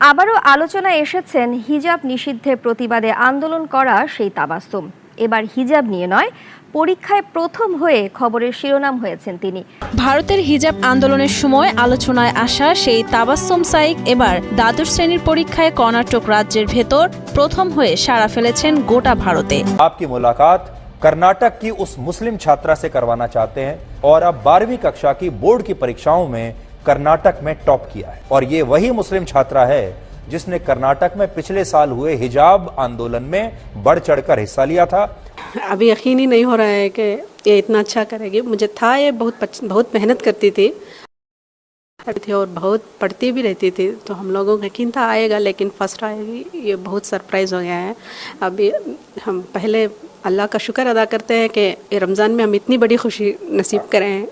আবারও আলোচনায় এসেছেন হিজাব নিষিদ্ধের প্রতিবাদে আন্দোলন করা সেই তাবাসসুম। এবার হিজাব নিয়ে নয়, পরীক্ষায় প্রথম হয়ে খবরের শিরোনাম হয়েছেন তিনি। ভারতের হিজাব আন্দোলনের সময় আলোচনায় আসা সেই তাবাসসুম সাইক এবার দ্বাদশ শ্রেণীর পরীক্ষায় কর্ণাটক রাজ্যের ভেতর প্রথম হয়ে সাড়া ফেলেছেন গোটা ভারতে। आपकी मुलाकात कर्नाटक की उस मुस्लिम छात्रा से करवाना चाहते हैं और अब 12वीं कक्षा की बोर्ड की परीक्षाओं में कर्नाटक में टॉप किया है और ये वही मुस्लिम छात्रा है जिसने कर्नाटक में पिछले साल हुए हिजाब आंदोलन में बढ़ चढ़कर हिस्सा लिया था। अभी यकीन ही नहीं हो रहा है कि ये इतना अच्छा करेगी। मुझे था ये बहुत मेहनत करती थी और बहुत पढ़ती भी रहती थी, तो हम लोगों को यकीन था आएगा, लेकिन फर्स्ट आएगी ये बहुत सरप्राइज़ हो गया है। अभी हम पहले अल्लाह का शुक्र अदा करते हैं कि रमज़ान में हम इतनी बड़ी खुशी नसीब करें हैं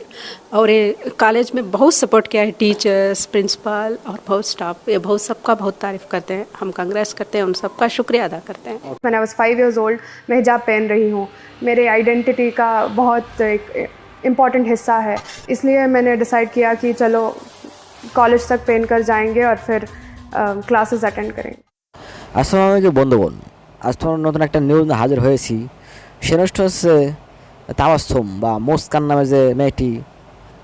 और ये कॉलेज में बहुत सपोर्ट किया है, टीचर्स, प्रिंसिपल और बहुत स्टाफ, ये बहुत सबका बहुत तारीफ़ करते हैं। हम कांग्रेस करते हैं, उन सबका शुक्रिया अदा करते हैं। When I was 5 years old मैं हिजाब पहन रही हूँ, मेरे आइडेंटिटी का बहुत एक इम्पॉर्टेंट हिस्सा है, इसलिए मैंने डिसाइड किया कि चलो कॉलेज तक पहन कर जाएंगे और फिर क्लासेस अटेंड करेंगे। আসসালামু আলাইকুম বন্ধুগণ, আজ তোমার নতুন একটা নিউজ হাজির হয়েছি। সেটা হচ্ছে তাবাসসুম বা মুস্কান নামে যে মেয়েটি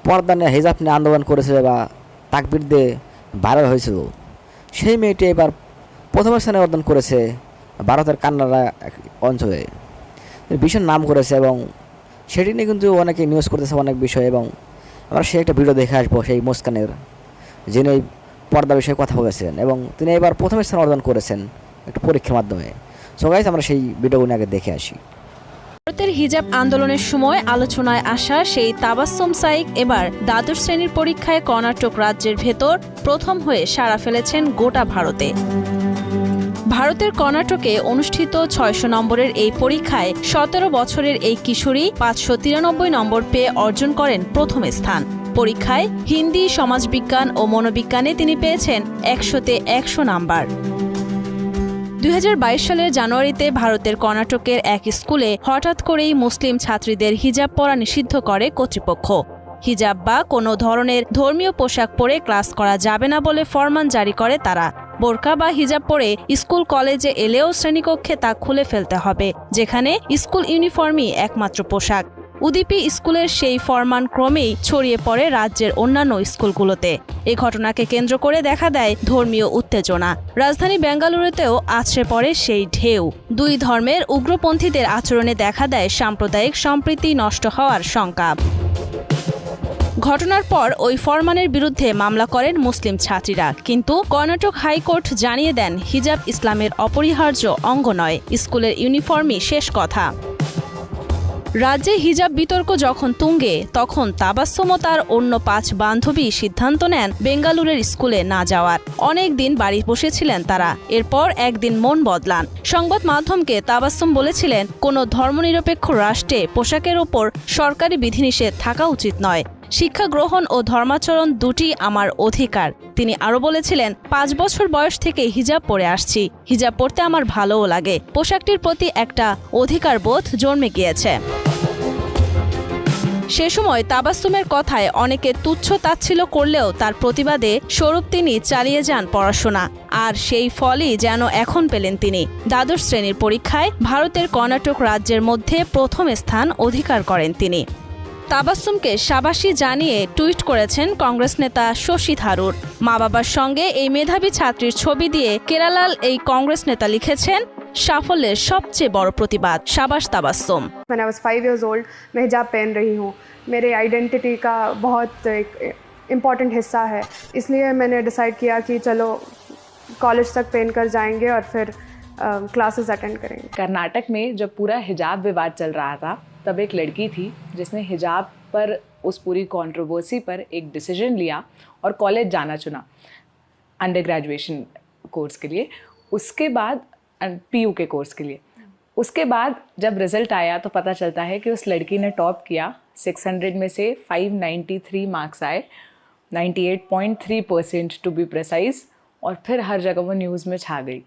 পর্দা নিয়ে হিজাব নিয়ে আন্দোলন করেছে বা তাকবীর দিয়ে ভাইরাল হয়েছিল, সেই মেয়েটি এবার প্রথম স্থানে অর্জন করেছে ভারতের কান্নাড়া অঞ্চলে। ভীষণ নাম করেছে এবং সেটি নিয়ে কিন্তু অনেকে নিউজ করতেছে অনেক বিষয়, এবং আমরা সেই একটা ভিডিও দেখে আসবো সেই মুস্কানের, যিনি এই পর্দা বিষয়ে কথা বলেছেন এবং তিনি এবার প্রথম স্থান অর্জন করেছেন একটা পরীক্ষার মাধ্যমে। সো গাইস, আমরা সেই ভিডিওগুলো আগে দেখে আসি। ভারতের হিজাব আন্দোলনের সময় আলোচনায় আসা সেই তাবাসসুম সাইক এবার দ্বাদশ শ্রেণীর পরীক্ষায় কর্ণাটক রাজ্যের ভেতর প্রথম হয়ে সাড়া ফেলেছেন গোটা ভারতে। ভারতের কর্ণাটকে অনুষ্ঠিত 600 নম্বরের এই পরীক্ষায় 17 বছরের এই কিশোরী 593 নম্বর পেয়ে অর্জন করেন প্রথম স্থান। পরীক্ষায় হিন্দি, সমাজবিজ্ঞান ও মনোবিজ্ঞানে তিনি পেয়েছেন 100-তে 100 নাম্বার। 2022 সালের জানুয়ারিতে ভারতের কর্ণাটকের এক স্কুলে হঠাৎ করেই মুসলিম ছাত্রীদের হিজাব পরা নিষিদ্ধ করে কর্তৃপক্ষ। হিজাব বা কোনো ধরনের ধর্মীয় পোশাক পরে ক্লাস করা যাবে না বলে ফরমান জারি করে তারা। বোরকা বা হিজাব পরে স্কুল কলেজে এলেও শ্রেণীকক্ষে তা খুলে ফেলতে হবে, যেখানে স্কুল ইউনিফর্মই একমাত্র পোশাক। উদিপি স্কুলের সেই ফরমান ক্রমেই ছড়িয়ে পড়ে রাজ্যের অন্যান্য স্কুলগুলোতে। এই ঘটনাকে কেন্দ্র করে দেখা দেয় ধর্মীয় উত্তেজনা। রাজধানী বেঙ্গালুরুতেও আছড়ে পড়ে সেই ঢেউ। দুই ধর্মের উগ্রপন্থীদের আচরণে দেখা দেয় সাম্প্রদায়িক সম্প্রীতি নষ্ট হওয়ার শঙ্কা। ঘটনার পর ওই ফরমানের বিরুদ্ধে মামলা করেন মুসলিম ছাত্রীরা, কিন্তু কর্ণাটক হাইকোর্ট জানিয়ে দেন হিজাব ইসলামের অপরিহার্য অঙ্গ নয়, স্কুলের ইউনিফর্মই শেষ কথা। রাজ্যে হিজাব বিতর্ক যখন তুঙ্গে, তখন তাবাসসুম ও তার অন্য 5 বান্ধবী সিদ্ধান্ত নেন বেঙ্গালুরের স্কুলে না যাওয়ার। অনেক দিন বাড়ি বসেছিলেন তারা, এরপর একদিন মন বদলান। সংবাদ মাধ্যমকে তাবাসসুম বলেছিলেন, কোনো ধর্মনিরপেক্ষ রাষ্ট্রে পোশাকের ওপর সরকারি বিধিনিষেধ থাকা উচিত নয়। শিক্ষা গ্রহণ ও ধর্মাচরণ দুটি আমার অধিকার। তিনি আরও বলেছিলেন, 5 বছর বয়স থেকে হিজাব পরে আসছি, হিজাব পরতে আমার ভালোও লাগে, পোশাকটির প্রতি একটা অধিকার বোধ জন্মে গিয়েছে। সে সময় তাবাসসুমের কথায় অনেকে তুচ্ছ তাচ্ছিল্য করলেও তার প্রতিবাদে স্বরূপ তিনি চালিয়ে যান পড়াশোনা, আর সেই ফলই যেন এখন পেলেন তিনি। দ্বাদশ শ্রেণীর পরীক্ষায় ভারতের কর্ণাটক রাজ্যের মধ্যে প্রথম স্থান অধিকার করেন তিনি। তাবাসসুমকে শাবাশি জানিয়ে টুইট করেছেন কংগ্রেস নেতা শশী থারুর। মা বাবার সঙ্গে এই মেধাবী ছাত্রীর ছবি দিয়ে কেরালাল এই কংগ্রেস নেতা লিখেছেন, সাফল্যের সবচেয়ে বড় প্রতিবাদ, শাবাশ Tabassum. When I was 5 years old मैं हिजाब पहन रही हूँ, मेरे आइडेंटिटी का बहुत एक इम्पॉर्टेंट हिस्सा है, इसलिए मैंने डिसाइड किया कि चलो कॉलेज तक पहन कर जाएंगे और फिर क्लासेस अटेंड करेंगे। कर्नाटक में जब पूरा हिजाब विवाद चल रहा था, तब एक लड़की थी जिसने हिजाब पर उस पूरी कंट्रोवर्सी पर एक डिसीजन लिया और कॉलेज जाना चुना अंडर ग्रेजुएशन कोर्स के लिए, उसके बाद पीयू के कोर्स के लिए। उसके बाद जब रिज़ल्ट आया तो पता चलता है कि उस लड़की ने टॉप किया। 600 में से 593 मार्क्स आए, 98.3% टू बी प्रिसाइज, और फिर हर जगह वो न्यूज़ में छा गई।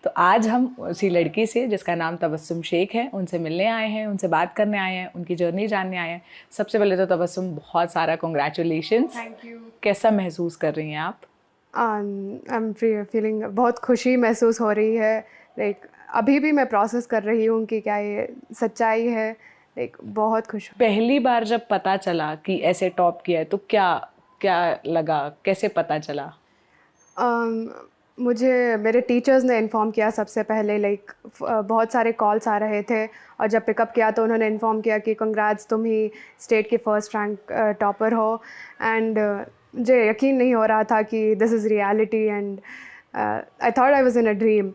तो आज हम उसी लड़की से, जिसका नाम तबस्सुम शेख है, उनसे मिलने आए हैं, उनसे बात करने आए हैं, उनकी जर्नी जानने आए हैं। सबसे पहले तो तबस्सुम बहुत सारा कॉन्ग्रेचुलेशंस। Thank you. कैसा महसूस कर रही हैं आप? आई एम फीलिंग बहुत खुशी महसूस हो रही है। लाइक अभी भी मैं प्रोसेस कर रही हूँ कि क्या ये सच्चाई है। लाइक बहुत खुश हूँ। पहली बार जब पता चला कि ऐसे टॉप किया है तो क्या क्या लगा, कैसे पता चला? मुझे मेरे टीचर्स ने इन्फॉर्म किया सबसे पहले। लाइक बहुत सारे कॉल्स आ रहे थे और जब पिकअप किया तो उन्होंने इन्फॉर्म किया कि कंग्रेट्स, तुम ही स्टेट की फर्स्ट रैंक टॉपर हो। एंड मुझे यकीन नहीं हो रहा था कि this is reality and I thought I was in a dream.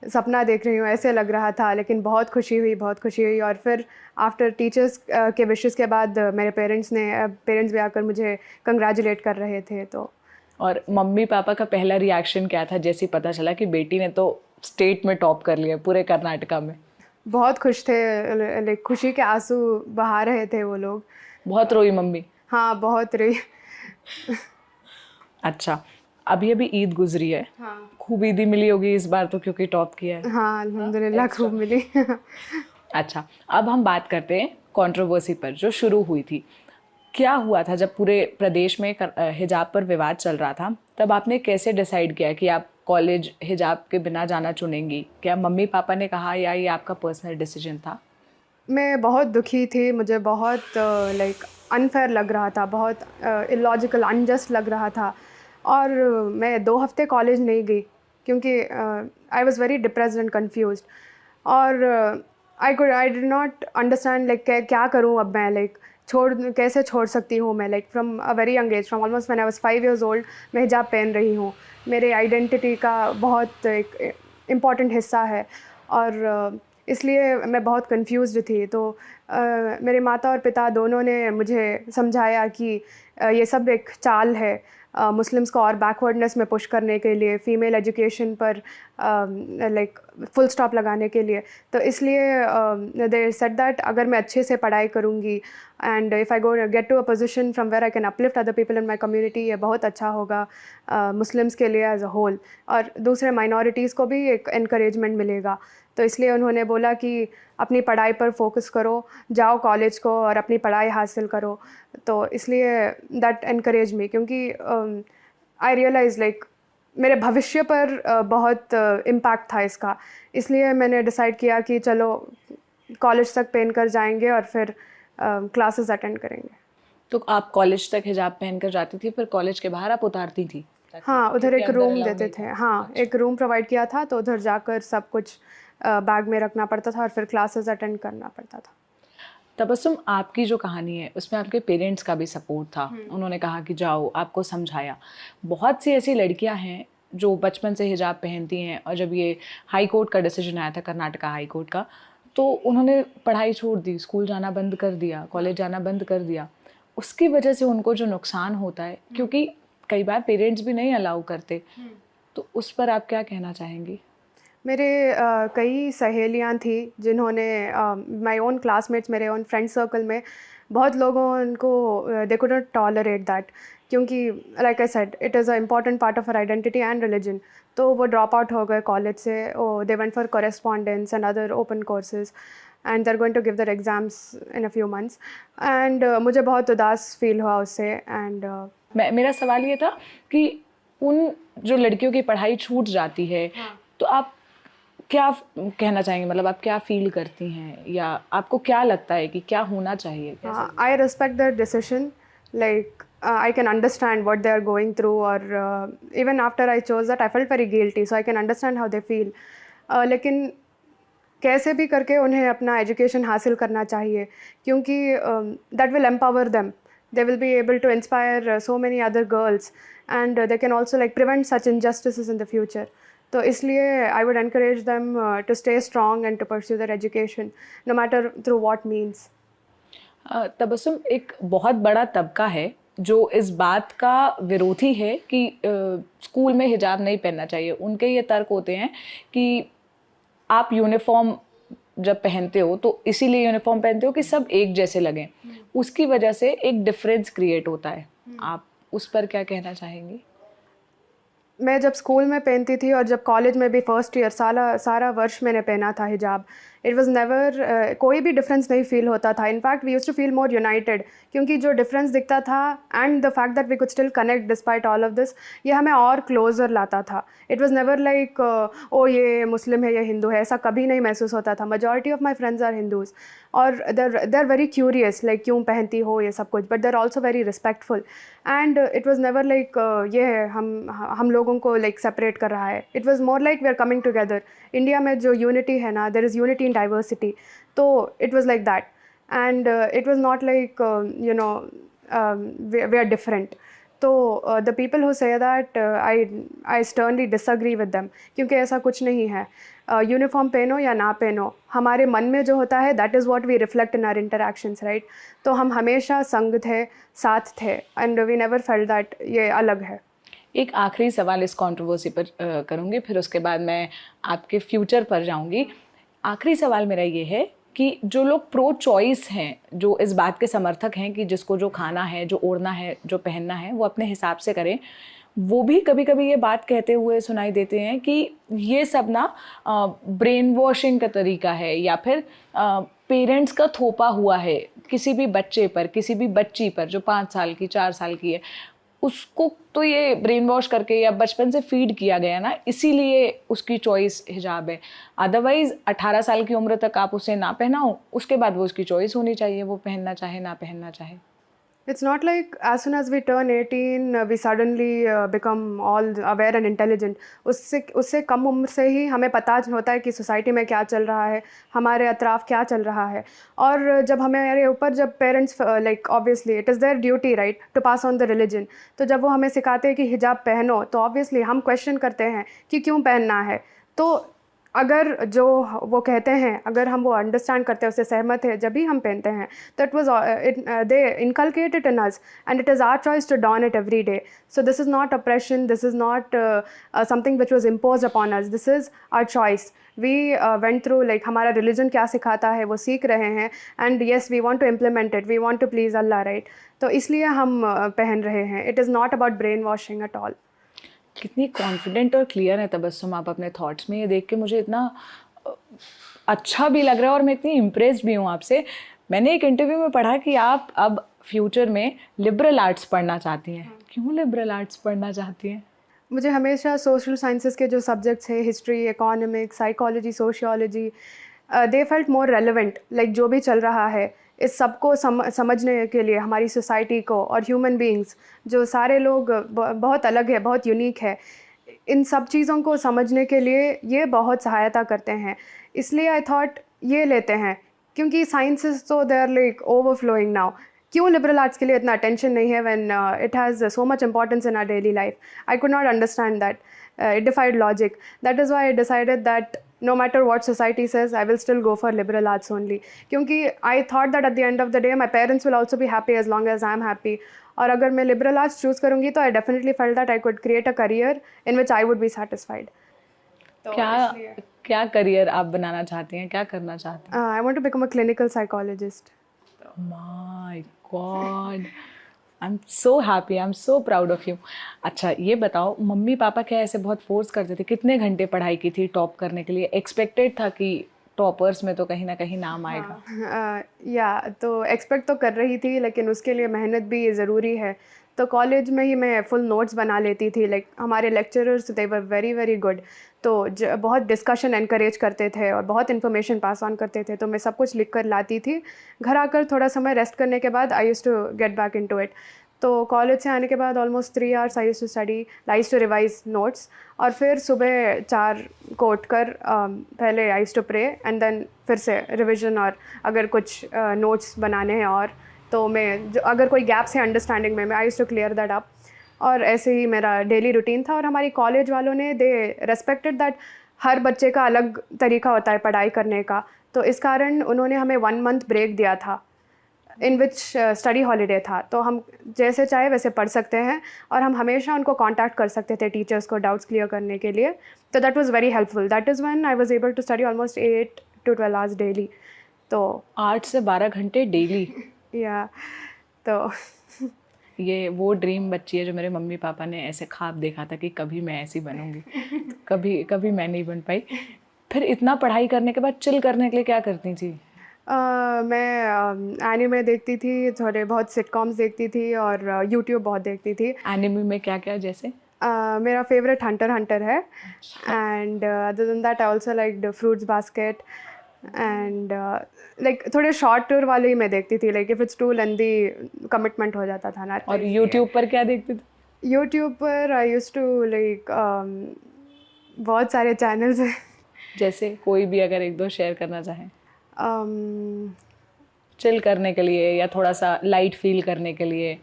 सपना देख रही हूँ ऐसे लग रहा था। लेकिन बहुत खुशी हुई, बहुत खुशी हुई। और फिर आफ्टर टीचर्स के विशेस के बाद मेरे पेरेंट्स भी आकर मुझे कंग्रेचुलेट कर रहे थे। तो और मम्मी पापा का पहला रिएक्शन क्या था जैसे ही पता चला कि बेटी ने तो स्टेट में टॉप कर लिया पूरे कर्नाटका में? बहुत खुश थे। लाइक खुशी के आंसू बहा रहे थे वो लोग। बहुत रोई मम्मी? हाँ, बहुत रही। अच्छा, अभी अभी ईद गुजरी है। हाँ खूब ईदी मिली होगी इस बार तो, क्योंकि टॉप किया है। हाँ, अल्हम्दुलिल्लाह खूब मिली। अच्छा, अब हम बात करते हैं कंट्रोवर्सी पर जो शुरू हुई थी। क्या हुआ था जब पूरे प्रदेश में हिजाब पर विवाद चल रहा था? तब आपने कैसे डिसाइड किया कि आप कॉलेज हिजाब के बिना जाना चुनेंगी? क्या मम्मी पापा ने कहा या ये आपका पर्सनल डिसीजन था? मैं बहुत दुखी थी। मुझे बहुत लाइक अनफेयर लग रहा था, बहुत इलॉजिकल, अनजस्ट लग रहा था। और मैं 2 हफ्ते कॉलेज नहीं गई क्योंकि I was very depressed and confused. और I did not understand like क्या करूं अब मैं। लाइक कैसे छोड़ सकती हूँ मैं। Like from a very young age, from almost when I was 5 years old, मैं हिजाब पहन रही हूँ। मेरे आइडेंटिटी का बहुत एक इम्पॉर्टेंट हिस्सा है। और इसलिए मैं बहुत कंफ्यूज्ड थी। तो मेरे माता और पिता दोनों ने मुझे समझाया कि ये सब एक चाल है मुस्लिम्स को और बैकवर्डनेस में पुश करने के लिए, फ़ीमेल एजुकेशन पर लाइक फुल स्टॉप लगाने के लिए। तो इसलिए दे सेड दैट अगर मैं अच्छे से पढ़ाई करूँगी and if I go get to a position from where I can uplift other people in my community, ये बहुत अच्छा होगा मुस्लिम्स के लिए एज अ होल, और दूसरे माइनॉरिटीज़ को भी एक इनकरेजमेंट मिलेगा। तो इसलिए उन्होंने बोला कि अपनी पढ़ाई पर फोकस करो, जाओ कॉलेज को और अपनी पढ़ाई हासिल करो। तो इसलिए दैट एनकरेज मी, क्योंकि आई रियलाइज़ लाइक मेरे भविष्य पर बहुत इम्पैक्ट था इसका। इसलिए मैंने डिसाइड किया कि चलो कॉलेज तक पहन कर जाएंगे और फिर क्लासेस अटेंड करेंगे। तो आप कॉलेज तक हिजाब पहनकर जाती थी, फिर कॉलेज के बाहर आप उतारती थी? हाँ, उधर क्योंकि एक अंदर रूम अलाउ देते नहीं थे। था। हाँ, एक रूम प्रोवाइड किया था, तो उधर जाकर सब कुछ बैग में रखना पड़ता था और फिर क्लासेस अटेंड करना पड़ता था। तबस्सुम, आपकी जो कहानी है उसमें आपके पेरेंट्स का भी सपोर्ट था। उन्होंने कहा कि जाओ, आपको समझाया। बहुत सी ऐसी लड़कियां हैं जो बचपन से हिजाब पहनती हैं और जब ये हाई कोर्ट का डिसीजन आया था, कर्नाटका हाई कोर्ट का, तो उन्होंने पढ़ाई छोड़ दी, स्कूल जाना बंद कर दिया, कॉलेज जाना बंद कर दिया। उसकी वजह से उनको जो नुकसान होता है, क्योंकि कई बार पेरेंट्स भी नहीं अलाउ करते, तो उस पर आप क्या कहना चाहेंगी? मेरे कई सहेलियां थी जिन्होंने माय ओन क्लासमेट्स, मेरे ओन फ्रेंड सर्कल में बहुत लोगों उनको they could not tolerate that, क्योंकि like I said it is a important part of our identity and religion. तो वो ड्रॉप आउट हो गए कॉलेज से। They went for correspondence and other open courses and they are going to give their exams in a few months. And मुझे बहुत उदास feel हुआ उससे। एंड मेरा सवाल ये था कि उन जो लड़कियों की पढ़ाई छूट जाती है, तो आप क्या कहना चाहेंगे? मतलब आप क्या फील करती हैं, या आपको क्या लगता है कि क्या होना चाहिए? I respect their decision. Like I can understand what they are going through, or even after I chose that, I felt very guilty. So I can understand how they feel. लेकिन कैसे भी करके उन्हें अपना एजुकेशन हासिल करना चाहिए, क्योंकि that will empower them. They will be able to inspire so many other girls, and they can also like prevent such injustices in the future. तो इसलिए I would encourage them to stay strong and to pursue their education, no matter through what means. Tabassum, एक बहुत बड़ा तबका है जो इस बात का विरोधी है कि स्कूल में हिजाब नहीं पहनना चाहिए। उनके ये तर्क होते हैं कि आप यूनिफॉर्म जब पहनते हो तो इसीलिए यूनिफॉर्म पहनते हो कि सब एक जैसे लगें, उसकी वजह से एक डिफरेंस क्रिएट होता है। आप उस पर क्या कहना चाहेंगी? मैं जब स्कूल में पहनती थी और जब कॉलेज में भी फर्स्ट ईयर सारा वर्ष मैंने पहना था हिजाब, इट वॉज नेवर कोई भी डिफरेंस नहीं फील होता था. In fact we use to feel more united, क्योंकि जो डिफरेंस दिखता था and the fact that we could still connect despite all of this, ये हमें और क्लोजर लाता था. It was never like oh ये मुस्लिम है या हिंदू है, ऐसा कभी नहीं महसूस होता था. Majority of my friends are Hindus और they are very curious like क्यों पहनती हो ये सब कुछ, but they are also very respectful. And it was never like ये है हम लोगों को लाइक सेपरेट कर रहा है. It was more like we are coming together. India में जो यूनिटी है ना, there is unity in diversity, तो it was like that. And it was not like you know we are different. तो the people who say that I sternly disagree with them, क्योंकि ऐसा कुछ नहीं है. यूनिफॉर्म पहनो या ना पहनो, हमारे मन में जो होता है that is what we reflect in our interactions, right. तो हम हमेशा संग थे, साथ थे, and we never felt that ये अलग है. एक आखिरी सवाल इस कंट्रोवर्सी पर करूँगी, फिर उसके बाद मैं आपके फ्यूचर पर जाऊँगी. आखिरी सवाल मेरा ये है कि जो लोग प्रो चॉइस हैं, जो इस बात के समर्थक हैं कि जिसको जो खाना है, जो ओढ़ना है, जो पहनना है, वो अपने हिसाब से करें, वो भी कभी कभी ये बात कहते हुए सुनाई देते हैं कि ये सब ना ब्रेन वॉशिंग का तरीका है, या फिर पेरेंट्स का थोपा हुआ है किसी भी बच्चे पर, किसी भी बच्ची पर जो 5 साल की, 4 साल की है, उसको तो ये ब्रेन वॉश करके या बचपन से फीड किया गया ना, इसीलिए उसकी चॉइस हिजाब है. अदरवाइज़ 18 साल की उम्र तक आप उसे ना पहनाओ, उसके बाद वो उसकी चॉइस होनी चाहिए, वो पहनना चाहे ना पहनना चाहे. It's not like as soon as we turn 18, we suddenly become all aware and intelligent. उससे कम उम्र से ही हमें पता होता है कि सोसाइटी में क्या चल रहा है, हमारे अतराफ क्या चल रहा है. और जब हमारे ऊपर जब parents like obviously it is their duty right to pass on the religion, तो जब वो हमें सिखाते हैं कि हिजाब पहनो, तो ऑब्वियसली हम क्वेश्चन करते हैं कि क्यों पहनना है. तो अगर जो वो कहते हैं, अगर हम वो अंडरस्टैंड करते हैं, उससे सहमत है, जब भी हम पहनते हैं, तो it was they inculcate it in us and it is our choice to don it every day. So this is not oppression, this is not something which was impose upon us, this is our choice. We went through like हमारा religion क्या सिखाता है वो सीख रहे हैं, and yes we want to implement it, we want to please Allah, right. तो इसलिए हम पहन रहे हैं. It is not about brain washing at all. कितनी कॉन्फिडेंट और क्लियर है तबस्सुम आप अपने थॉट्स में. ये देख के मुझे इतना अच्छा भी लग रहा है और मैं इतनी इम्प्रेस्ड भी हूँ आपसे. मैंने एक इंटरव्यू में पढ़ा कि आप अब फ्यूचर में लिबरल आर्ट्स पढ़ना चाहती हैं. क्यों लिबरल आर्ट्स पढ़ना चाहती हैं? मुझे हमेशा सोशल साइंसेस के जो सब्जेक्ट्स हैं, history, economics, psychology, sociology, they felt more relevant. Like जो भी चल रहा है इस सबको समझने के लिए, हमारी सोसाइटी को और ह्यूमन बीइंग्स जो सारे लोग बहुत अलग है, बहुत यूनिक है, इन सब चीज़ों को समझने के लिए ये बहुत सहायता करते हैं. इसलिए आई थॉट ये लेते हैं, क्योंकि साइंसेस तो they are like overflowing now. क्यों लिबरल आर्ट्स के लिए इतना अटेंशन नहीं है when it has so much importance in our daily life? I could not understand that. It defied logic. That is why I decided that no matter what society says, I will still go for liberal arts only. क्योंकि I thought that at the end of the day, my parents will also be happy as long as I am happy. और अगर मैं liberal arts choose करूँगी तो I definitely felt that I could create a career in which I would be satisfied. क्या career आप बनाना चाहती हैं, क्या करना चाहती हैं? I want to become a clinical psychologist. My God. I'm so happy, I'm so proud of you. अच्छा ये बताओ, मम्मी पापा क्या ऐसे बहुत फोर्स करते थे? कितने घंटे पढ़ाई की थी टॉप करने के लिए? एक्सपेक्टेड था कि टॉपर्स में तो कहीं ना कहीं नाम आएगा? या तो एक्सपेक्ट तो कर रही थी, लेकिन उसके लिए मेहनत भी ज़रूरी है. तो कॉलेज में ही मैं फुल नोट्स बना लेती थी. लाइक हमारे lecturers they were very very good. तो बहुत डिस्कशन एनकरेज करते थे और बहुत इन्फॉर्मेशन पास ऑन करते थे. तो मैं सब कुछ लिख कर लाती थी. घर आकर थोड़ा समय रेस्ट करने के बाद I used to get back into it. तो कॉलेज से आने के बाद almost 3 hours I used to study, I used to revise notes, और फिर सुबह 4 को उठकर पहले I used to pray and then फिर से रिविजन, और अगर कुछ नोट्स बनाने हैं और तो मैं अगर कोई गैप्स है अंडरस्टैंडिंग में, I used to clear that up. और ऐसे ही मेरा डेली रूटीन था. और हमारी कॉलेज वालों ने दे रेस्पेक्टेड दैट हर बच्चे का अलग तरीका होता है पढ़ाई करने का. तो इस कारण उन्होंने हमें 1 मंथ ब्रेक दिया था, इन विच स्टडी हॉलीडे था. तो हम जैसे चाहे वैसे पढ़ सकते हैं, और हम हमेशा उनको कांटेक्ट कर सकते थे टीचर्स को डाउट्स क्लियर करने के लिए. तो that was very helpful. That is when I was able to study almost 8 to 12 hours daily. तो 8 से 12 घंटे डेली? या तो ये वो ड्रीम बच्ची है जो मेरे मम्मी पापा ने ऐसे ख्वाब देखा था कि कभी मैं ऐसी बनूंगी. कभी मैं नहीं बन पाई. फिर इतना पढ़ाई करने के बाद चिल करने के लिए क्या करती थी? मैं एनिमे देखती थी, थोड़े बहुत सिटकॉम्स देखती थी और यूट्यूब बहुत देखती थी। एनिमे में क्या क्या जैसे? मेरा फेवरेट हंटर हंटर है and other than that I also like Fruits Basket and like थोड़े शॉर्ट टूर वाले ही मैं देखती थी, like if it's too lengthy commitment हो जाता था ना। और यूट्यूब पर क्या देखती थी? यूट्यूब पर आई यूज्ड टू लाइक बहुत सारे चैनल्स हैं। जैसे कोई भी अगर एक दो शेयर करना चाहें, um, चिल करने के लिए या थोड़ा सा लाइट फील करने के लिए।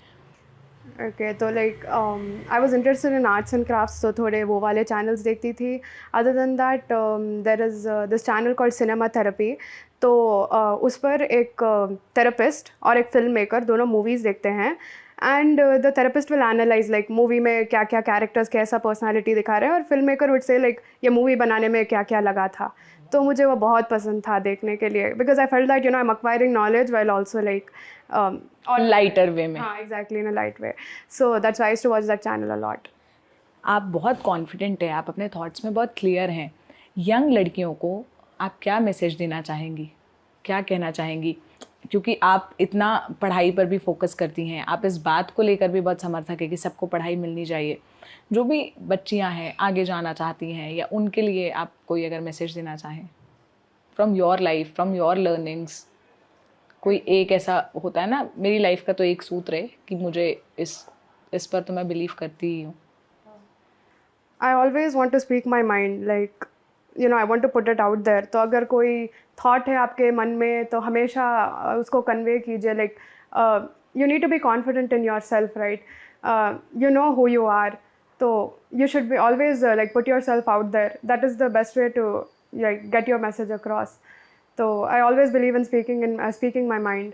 ओके तो like I was interested in arts and crafts, तो थोड़े वो वाले चैनल्स देखती थी। Other than that there is this channel called Cinema Therapy, तो उस पर एक थेरेपिस्ट और एक फिल्म मेकर दोनों मूवीज़ देखते हैं and the therapist will analyse like movie में क्या क्या कैरेक्टर्स कैसा पर्सनालिटी दिखा रहे हैं और film maker would say like ये मूवी बनाने में क्या क्या लगा था। तो मुझे वो बहुत पसंद था देखने के लिए, because I felt that you know I am acquiring knowledge while also like और लाइटर वे में। हाँ exactly, in a light way. So that's why I used to watch that channel a lot. आप बहुत confident हैं, आप अपने thoughts में बहुत क्लियर हैं। यंग लड़कियों को आप क्या मैसेज देना चाहेंगी, क्या कहना चाहेंगी? क्योंकि आप इतना पढ़ाई पर भी फोकस करती हैं, आप इस बात को लेकर भी बहुत समर्थक है कि सबको पढ़ाई मिलनी चाहिए। जो भी बच्चियां हैं आगे जाना चाहती हैं, या उनके लिए आप कोई अगर मैसेज देना चाहें from your life, from your learnings, कोई एक ऐसा होता है ना, मेरी लाइफ का तो एक सूत्र है कि मुझे इस पर तो मैं बिलीव करती ही हूँ। I always want to speak my mind, like you know I want to put it out there. तो अगर कोई thought है आपके मन में तो हमेशा उसको convey कीजिए, like you need to be confident in yourself, right? You know who you are, तो you should be always like put yourself out there. That is the best way to like get your message across. तो I always believe in speaking my mind.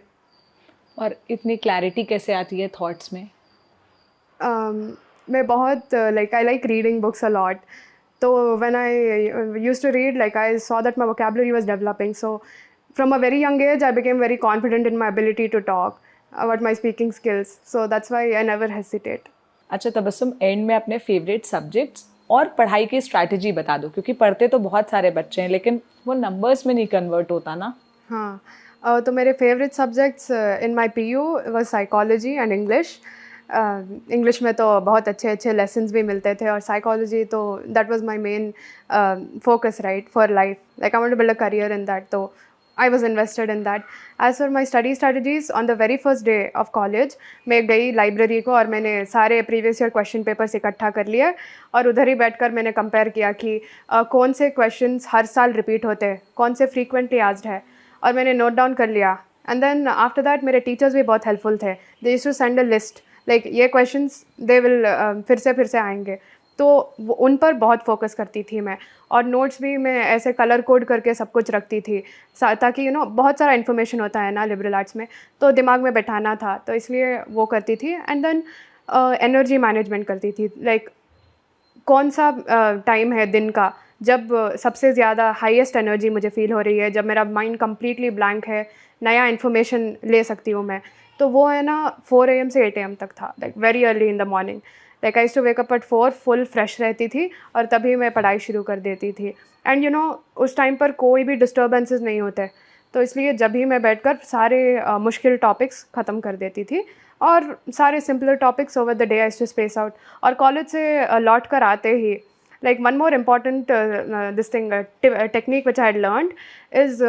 और इतनी clarity कैसे आती है thoughts में? मैं बहुत like I like reading books a lot. So when I used to read, like I saw that my vocabulary was developing. So from a very young age, I became very confident in my ability to talk about my speaking skills. So that's why I never hesitate. अच्छा Tabassum, and में अपने favourite subjects और पढ़ाई की strategy बता दो, क्योंकि पढ़ते तो बहुत सारे बच्चे हैं लेकिन वो नंबर्स में नहीं कन्वर्ट होता ना। हाँ तो मेरे favourite subjects in my PU was psychology and English. English में तो बहुत अच्छे अच्छे लेसन्स भी मिलते थे और साइकोलॉजी तो that was my main focus right for life, like I want to build a career in that, तो I was invested in that. As for my study strategies, on the very first day of college, मैं गई library को और मैंने सारे previous year question papers इकट्ठा कर लिए और उधर ही बैठकर मैंने कंपेयर किया कि कौन से क्वेश्चंस हर साल रिपीट होते हैं, कौन से फ्रीक्वेंटली आस्क्ड है, और मैंने नोट डाउन कर लिया। एंड देन आफ्टर दैट मेरे टीचर्स भी बहुत हेल्पफुल थे। They used to send a list, like ये क्वेश्चंस दे विल फिर से आएंगे, तो उन पर बहुत फोकस करती थी मैं। और नोट्स भी मैं ऐसे कलर कोड करके सब कुछ रखती थी ताकि यू नो बहुत सारा इन्फॉर्मेशन होता है ना लिबरल आर्ट्स में, तो दिमाग में बैठाना था, तो इसलिए वो करती थी। एंड देन एनर्जी मैनेजमेंट करती थी, लाइक कौन सा टाइम है दिन का जब सबसे ज़्यादा हाईएस्ट एनर्जी मुझे फील हो रही है, जब मेरा माइंड कम्प्लीटली ब्लैंक है, नया इन्फॉर्मेशन ले सकती हूँ मैं, तो वो है ना 4 AM से 8 AM तक था, like very early in the morning. Like I used to wake up at 4, full fresh रहती थी और तभी मैं पढ़ाई शुरू कर देती थी। एंड यू नो उस टाइम पर कोई भी डिस्टर्बेंसेस नहीं होते, तो इसलिए जब भी मैं बैठकर सारे मुश्किल टॉपिक्स ख़त्म कर देती थी और सारे simpler topics over the day I used to space out. और कॉलेज से लौट कर आते ही like one more important this thing technique which I had learned is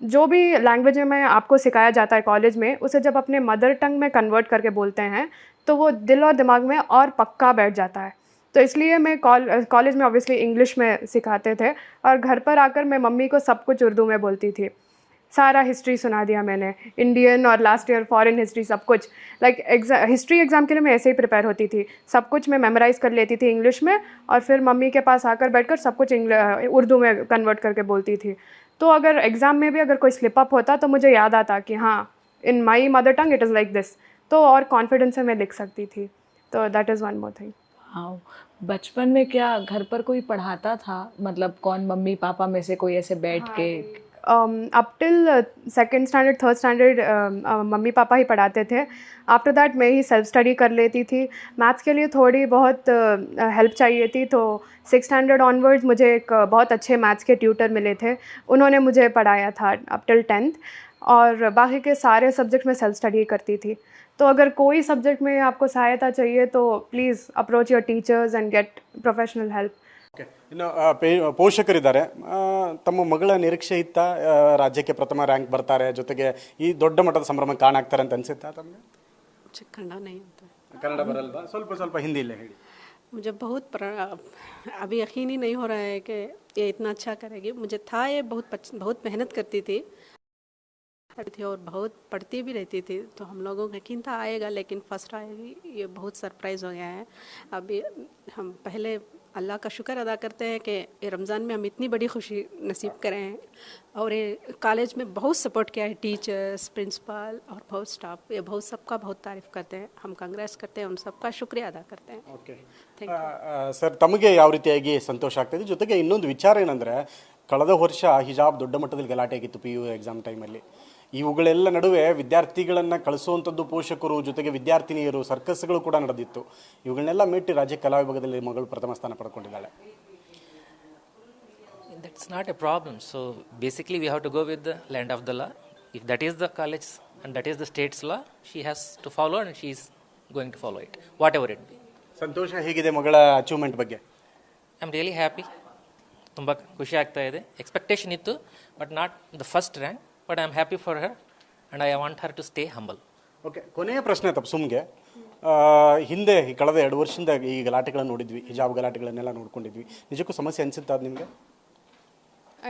जो भी लैंग्वेज में आपको सिखाया जाता है कॉलेज में, उसे जब अपने मदर टंग में कन्वर्ट करके बोलते हैं तो वो दिल और दिमाग में और पक्का बैठ जाता है। तो इसलिए मैं कॉलेज में ऑब्वियसली इंग्लिश में सिखाते थे और घर पर आकर मैं मम्मी को सब कुछ उर्दू में बोलती थी। सारा हिस्ट्री सुना दिया मैंने, इंडियन और लास्ट ईयर फॉरेन हिस्ट्री सब कुछ। लाइक हिस्ट्री एग्ज़ाम के लिए मैं ऐसे ही प्रिपेयर होती थी, सब कुछ मैं मेमोराइज़ कर लेती थी इंग्लिश में और फिर मम्मी के पास आकर बैठकर सब कुछ उर्दू में कन्वर्ट करके बोलती थी। तो अगर एग्ज़ाम में भी अगर कोई स्लिप अप होता तो मुझे याद आता कि हाँ in my mother tongue it is like this, तो और कॉन्फिडेंस से मैं लिख सकती थी। तो that is one more thing. हाँ, बचपन में क्या घर पर कोई पढ़ाता था? मतलब कौन, मम्मी पापा में से कोई ऐसे बैठ के up till second standard third standard मम्मी पापा ही पढ़ाते थे. आफ्टर दैट मैं ही सेल्फ स्टडी कर लेती थी. मैथ्स के लिए थोड़ी बहुत हेल्प चाहिए थी, तो सिक्स स्टैंडर्ड ऑनवर्ड्स मुझे एक बहुत अच्छे मैथ्स के ट्यूटर मिले थे. उन्होंने मुझे पढ़ाया था अप टिल 10th, और बाकी के सारे सब्जेक्ट में सेल्फ स्टडी करती थी. तो अगर कोई सब्जेक्ट में आपको सहायता चाहिए तो please approach your teachers and get professional help. Okay, ಇನ್ನು ಪೋಷಕರಿದ್ದಾರೆ. ತಮ್ಮ ಮಗಳ ನಿರೀಕ್ಷೆ ಇತ್ತ ರಾಜ್ಯಕ್ಕೆ ಪ್ರಥಮ ರ್ಯಾಂಕ್ ಬರ್ತಾರೆ, ಜೊತೆಗೆ ಈ ದೊಡ್ಡ ಮಟ್ಟದ ಸಂಭ್ರಮ ಕಾಣಾಗ್ತಾರೆ ಅಂತ ಅನ್ಸುತ್ತಾ ತಮಗೆ? मुझे कन्नड़ नहीं आता है. ಕನ್ನಡ ಬರಲ್ವಾ? ಸ್ವಲ್ಪ ಸ್ವಲ್ಪ ಹಿಂದಿಲೇ ಹೇಳಿ. मुझे अभी यकीन ही नहीं हो रहा है कि ये इतना अच्छा करेगी. मुझे था ये बहुत मेहनत करती थी और बहुत पढ़ती भी रहती थी, तो हम लोगों को यकीन था आएगा, लेकिन फर्स्ट आएगी ये बहुत सरप्राइज़ हो गया है. अभी हम पहले अल्लाह का शुक्र अदा करते हैं कि ये रमज़ान में हम इतनी बड़ी खुशी नसीब करें हैं, और ये कॉलेज में बहुत सपोर्ट किया है, टीचर्स, प्रिंसिपल और बहुत स्टाफ. ये बहुत सबका बहुत तारीफ़ करते हैं, हम कांग्रेस करते हैं, उन सबका शुक्रिया अदा करते हैं. ಓಕೆ ಸರ್, ತಮಗೆ ಯಾವ ರೀತಿಯಾಗಿ ಸಂತೋಷ ಆಗ್ತಾಯಿದೆ? ಜೊತೆಗೆ ಇನ್ನೊಂದು ವಿಚಾರ ಏನಂದರೆ, ಕಳೆದ ವರ್ಷ ಹಿಜಾಬ್ ದೊಡ್ಡ ಮಟ್ಟದಲ್ಲಿ ಗಲಾಟೆ ಆಗಿತ್ತು PU ಎಕ್ಸಾಮ್ ಟೈಮಲ್ಲಿ. ಇವುಗಳೆಲ್ಲ ನಡುವೆ ವಿದ್ಯಾರ್ಥಿಗಳನ್ನು ಕಳಿಸುವಂಥದ್ದು ಪೋಷಕರು, ಜೊತೆಗೆ ವಿದ್ಯಾರ್ಥಿನಿಯರು, ಸರ್ಕಸ್ಗಳು ಕೂಡ ನಡೆದಿತ್ತು. ಇವುಗಳನ್ನೆಲ್ಲ ಮೆಟ್ಟಿ ರಾಜ್ಯ ಕಲಾ ವಿಭಾಗದಲ್ಲಿ ಮಗಳು ಪ್ರಥಮ ಸ್ಥಾನ ಪಡ್ಕೊಂಡಿದ್ದಾಳೆ. That's not a problem. So basically we have to go with the land of the law. If that is the college and that is the state's law, she has to follow and she is going to follow it, whatever it be. ಸಂತೋಷ ಹೇಗಿದೆ ಮಗಳ achievement ಬಗ್ಗೆ? I am really happy. ತುಂಬ ಖುಷಿ ಆಗ್ತಾ ಇದೆ. Expectation ಇತ್ತು, but not the first rank, but I am happy for her and I want her to stay humble. Okay, ಕೊನೆಯ ಪ್ರಶ್ನೆ ತಪ್ಸುಮ್ಗೆ. ಹಿಂದೆ ಈ ಕಳೆದ 2 ವರ್ಷದಿಂದ ಈ ಗಲಾಟೆಗಳನ್ನು ನೋಡಿದ್ವಿ, ಹಿಜಾಬ್ ಗಲಾಟೆಗಳನ್ನೆಲ್ಲ ನೋಡ್ಕೊಂಡಿದ್ವಿ. ನಿಜಕ್ಕೂ ಸಮಸ್ಯೆ ಅನಿಸುತ್ತಾ ಅದು ನಿಮಗೆ?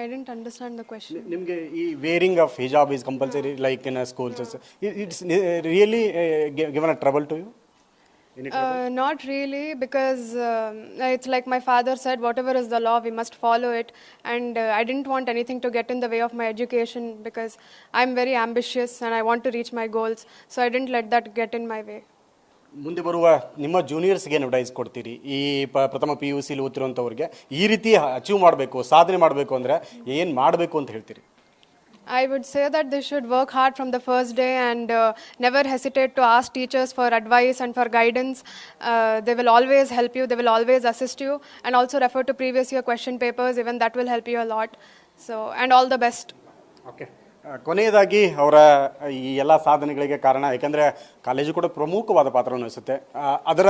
I didn't understand the question. ನಿಮಗೆ ಈ wearing of hijab is compulsory like in schools, it's really given a trouble to you? Not really, because it's like my father said, whatever is the law, we must follow it. And I didn't want anything to get in the way of my education, because I'm very ambitious and I want to reach my goals. So I didn't let that get in my way. ಮುಂದೆ ಬರುವ ನಿಮ್ಮ ಜೂನಿಯರ್ಸ್ಗೆ ಏನು advice ಕೊಡ್ತೀರಿ? ಈ ಪ್ರಥಮ PUCಲಿ ಓದ್ತಿರೋಂಥವ್ರಿಗೆ ಈ ರೀತಿ achieve ಮಾಡಬೇಕು, ಸಾಧನೆ ಮಾಡಬೇಕು ಅಂದರೆ ಏನು ಮಾಡಬೇಕು ಅಂತ ಹೇಳ್ತೀರಿ? I would say that they should work hard from the first day and never hesitate to ask teachers for advice and for guidance. They will always help you, they will always assist you, and also refer to previous year question papers, even that will help you a lot. So, and all the best. Okay, ಕೊನೆಯದಾಗಿ ಅವರ ಈ ಎಲ್ಲ ಸಾಧನೆಗಳಿಗೆ ಕಾರಣ, ಯಾಕಂದರೆ college ಕೂಡ ಪ್ರಮುಖವಾದ ಪಾತ್ರವನ್ನು ವಹಿಸುತ್ತೆ. ಅದರ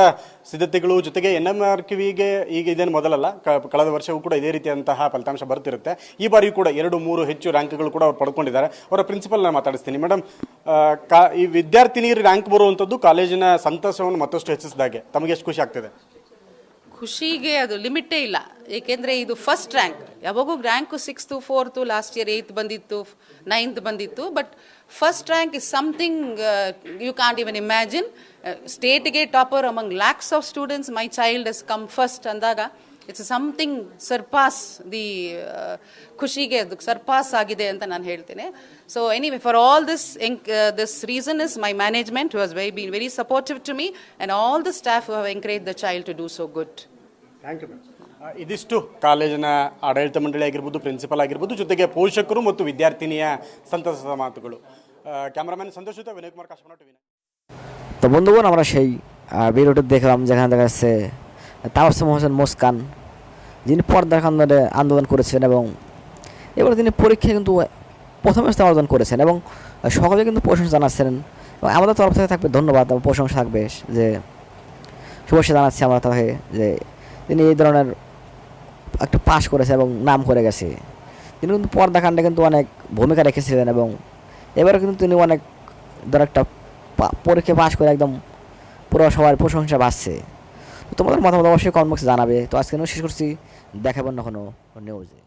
ಸಿದ್ಧತೆಗಳು ಜೊತೆಗೆ NMRQಗೆ ಈಗ ಇದೇನು ಮೊದಲಲ್ಲ, ಕಳೆದ ವರ್ಷವೂ ಕೂಡ ಇದೇ ರೀತಿಯಂತಹ ಫಲಿತಾಂಶ ಬರ್ತಿರುತ್ತೆ. ಈ ಬಾರಿ ಕೂಡ 2-3 ಹೆಚ್ಚು ರ್ಯಾಂಕ್ಗಳು ಕೂಡ ಅವ್ರು ಪಡ್ಕೊಂಡಿದ್ದಾರೆ. ಅವರ ಪ್ರಿನ್ಸಿಪಲ್ನ ಮಾತಾಡಿಸ್ತೀನಿ. ಮೇಡಮ್, ಈ ವಿದ್ಯಾರ್ಥಿನಿಯರು ರ್ಯಾಂಕ್ ಬರುವಂಥದ್ದು ಕಾಲೇಜಿನ ಸಂತಸವನ್ನು ಮತ್ತಷ್ಟು ಹೆಚ್ಚಿಸಿದಾಗೆ ತಮಗೆ ಎಷ್ಟು ಖುಷಿ ಆಗ್ತಿದೆ? ಖುಷಿಗೆ ಅದು ಲಿಮಿಟೇ ಇಲ್ಲ, ಏಕೆಂದರೆ ಇದು ಫಸ್ಟ್ ರ್ಯಾಂಕ್. ಯಾವಾಗೂ rank 6th 4th, last year 8th ಬಂದಿತ್ತು, 9th ಬಂದಿತ್ತು, but first rank is something you can't even imagine. ಸ್ಟೇಟ್ಗೆ topper among lakhs of students, my child has come first ಅಂದಾಗ ಇಟ್ಸ್ ಸಮಥಿಂಗ್ ಸರ್ಪಾಸ್ ದಿ ಖುಷಿಗೆ ಅದು surpass ಆಗಿದೆ ಅಂತ ನಾನು ಹೇಳ್ತೇನೆ. So anyway, for all this reason is my management who has been very supportive to me and all the staff who have encourage the child to do so good. Thank you ma'am. ಇದಿಷ್ಟು ಕಾಲೇಜಿನ ಆಡಳಿತ ಮಂಡಳಿ ಆಗಿರ್ಬೋದು, principal ಆಗಿರ್ಬೋದು, ಜೊತೆಗೆ ಪೋಷಕರು ಮತ್ತು ವಿದ್ಯಾರ್ಥಿನಿಯ ಸಂತಸದ মাতুಗಳು. ক্যামেরাম্যান সন্তোষ জুতা, বিনয় কুমার কাশমানা, টিভি। তো বন্ধুগণ, আমরা সেই ভিডিওটি দেখলাম যেখানে দেখা যাচ্ছে তাবাসসুম হোসেন মুস্কান, যিনি পর্দার আন্দোলনে আন্দোলন করেছেন এবং এবার তিনি পরীক্ষায় কিন্তু প্রথম স্থান অর্জন করেছেন এবং সকলে কিন্তু প্রশংসা জানাচ্ছেন। এবং আমাদের তরফ থেকে থাকবে ধন্যবাদ এবং প্রশংসা থাকবে, যে শুভেচ্ছা জানাচ্ছি আমরা তাকে, যে তিনি এই ধরনের একটা পাস করেছে এবং নাম করে গেছে। তিনি কিন্তু পর্দাকাণ্ডে কিন্তু অনেক ভূমিকা রেখেছিলেন এবং এবারও কিন্তু তিনি অনেক ধর একটা পরীক্ষা পাস করে একদম পুরো সবার প্রশংসা পাচ্ছে। তোমাদের মতামত অবশ্যই কমেন্ট বক্সে জানাবে। তো আজকে শেষ করছি, দেখাবেন না কোনো নিউজে।